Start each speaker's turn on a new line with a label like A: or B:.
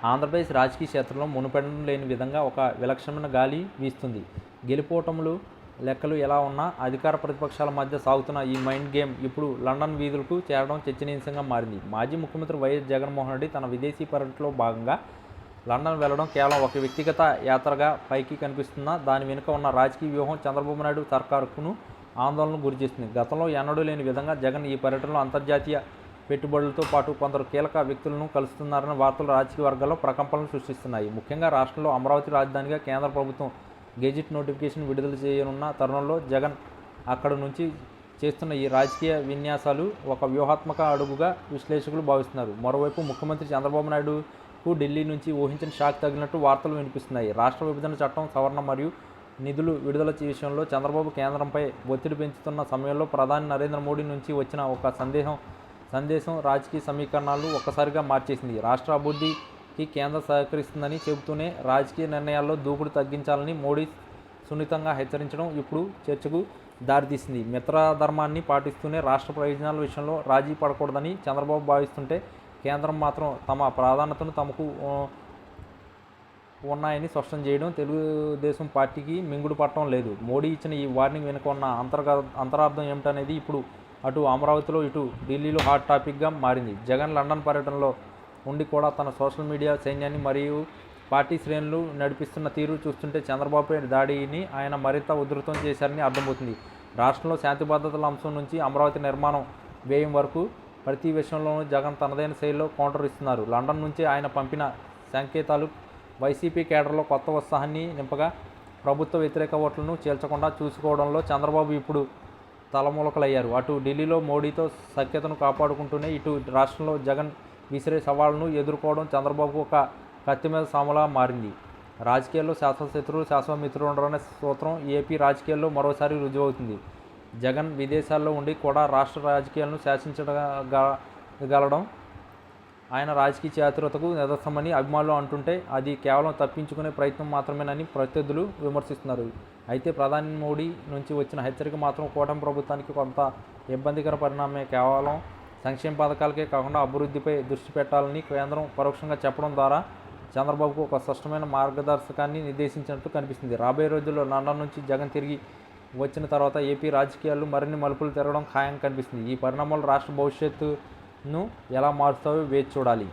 A: ఆంధ్రప్రదేశ్ రాజకీయ క్షేత్రంలో మునుపెన్నడూ లేని విధంగా ఒక విలక్షణమైన గాలి వీస్తుంది. గెలుపోటములు లెక్కలు ఎలా ఉన్నా అధికార ప్రతిపక్షాల మధ్య సాగుతున్న ఈ మైండ్ గేమ్ ఇప్పుడు లండన్ వీధులకు చేరడం చర్చనీయాంశంగా మారింది. మాజీ ముఖ్యమంత్రి వైఎస్ జగన్మోహన్ రెడ్డి తన విదేశీ పర్యటనలో భాగంగా లండన్ వెళ్లడం కేవలం ఒక వ్యక్తిగత యాత్రగా పైకి కనిపిస్తున్నా దాని వెనుక ఉన్న రాజకీయ వ్యూహం చంద్రబాబు నాయుడు సర్కారును ఆందోళనకు గురిచేస్తుంది. గతంలో ఎన్నడూ లేని విధంగా జగన్ ఈ పర్యటనలో అంతర్జాతీయ పెట్టుబడులతో పాటు కొందరు కీలక వ్యక్తులను కలుస్తున్నారన్న వార్తలు రాజకీయ వర్గాల్లో ప్రకంపనలు సృష్టిస్తున్నాయి. ముఖ్యంగా రాష్ట్రంలో అమరావతి రాజధానిగా కేంద్ర ప్రభుత్వం గెజిట్ నోటిఫికేషన్ విడుదల చేయనున్న తరుణంలో జగన్ అక్కడి నుంచి చేస్తున్న ఈ రాజకీయ విన్యాసాలు ఒక వ్యూహాత్మక అడుగుగా విశ్లేషకులు భావిస్తున్నారు. మరోవైపు ముఖ్యమంత్రి చంద్రబాబు నాయుడుకు ఢిల్లీ నుంచి ఊహించని షాక్ తగిలినట్టు వార్తలు వినిపిస్తున్నాయి. రాష్ట్ర విభజన చట్టం సవరణ మరియు నిధులు విడుదల విషయంలో చంద్రబాబు కేంద్రంపై ఒత్తిడి పెంచుతున్న సమయంలో ప్రధాని నరేంద్ర మోడీ నుంచి వచ్చిన ఒక సందేశం రాజకీయ సమీకరణాలు ఒక్కసారిగా మార్చేసింది. రాష్ట్ర అభివృద్ధికి కేంద్రం సహకరిస్తుందని చెబుతూనే రాజకీయ నిర్ణయాల్లో దూకుడు తగ్గించాలని మోడీ సున్నితంగా హెచ్చరించడం ఇప్పుడు చర్చకు దారితీసింది. మిత్రధర్మాన్ని పాటిస్తూనే రాష్ట్ర ప్రయోజనాల విషయంలో రాజీ పడకూడదని చంద్రబాబు భావిస్తుంటే కేంద్రం మాత్రం తమ ప్రాధాన్యతను తమకు ఉన్నాయని స్పష్టం చేయడం తెలుగుదేశం పార్టీకి మింగుడు పట్టడం లేదు. మోడీ ఇచ్చిన ఈ వార్నింగ్ వెనుక ఉన్న అంతరార్థం ఏమిటనేది ఇప్పుడు అటు అమరావతిలో ఇటు ఢిల్లీలో హాట్ టాపిక్గా మారింది. జగన్ లండన్ పర్యటనలో ఉండి కూడా తన సోషల్ మీడియా సైన్యాన్ని మరియు పార్టీ శ్రేణులు నడిపిస్తున్న తీరు చూస్తుంటే చంద్రబాబుపై దాడిని ఆయన మరింత ఉధృతం చేశారని అర్థమవుతుంది. రాష్ట్రంలో శాంతి భద్రతల అంశం నుంచి అమరావతి నిర్మాణం వ్యయం వరకు ప్రతి విషయంలోనూ జగన్ తనదైన శైలిలో కౌంటర్ ఇస్తున్నారు. లండన్ నుంచి ఆయన పంపిన సంకేతాలు వైసీపీ కేడర్లో కొత్త ఉత్సాహాన్ని నింపగా ప్రభుత్వ వ్యతిరేక ఓట్లను చీల్చకుండా చూసుకోవడంలో చంద్రబాబు ఇప్పుడు తలములకలయ్యారు. అటు ఢిల్లీలో మోడీతో సఖ్యతను కాపాడుకుంటూనే ఇటు రాష్ట్రంలో జగన్ విసిరే సవాళ్లను ఎదుర్కోవడం చంద్రబాబు ఒక కత్తి మీద సాములా మారింది. రాజకీయాల్లో శాశ్వతశత్రువులు శాశ్వతమిత్రులు ఉండరనే సూత్రం ఏపీ రాజకీయాల్లో మరోసారి రుజువవుతుంది. జగన్ విదేశాల్లో ఉండి కూడా రాష్ట్ర రాజకీయాలను శాసించగలడం ఆయన రాజకీయ చాతురతకు నిదర్శనమని అభిమానులు అంటుంటే అది కేవలం తప్పించుకునే ప్రయత్నం మాత్రమేనని ప్రత్యర్థులు విమర్శిస్తున్నారు. అయితే ప్రధాని మోడీ నుంచి వచ్చిన హెచ్చరిక మాత్రం కూటమి ప్రభుత్వానికి కొంత ఇబ్బందికర పరిణామమే. కేవలం సంక్షేమ పథకాలకే కాకుండా అభివృద్ధిపై దృష్టి పెట్టాలని కేంద్రం పరోక్షంగా చెప్పడం ద్వారా చంద్రబాబుకు ఒక స్పష్టమైన మార్గదర్శకాన్ని నిర్దేశించినట్టు కనిపిస్తుంది. రాబోయే రోజుల్లో లండన్ నుంచి జగన్ తిరిగి వచ్చిన తర్వాత ఏపీ రాజకీయాలు మరిన్ని మలుపులు తిరగడం ఖాయం కనిపిస్తుంది. ఈ పరిణామాలు రాష్ట్ర భవిష్యత్తును ఎలా మారుస్తాయో వేచి చూడాలి.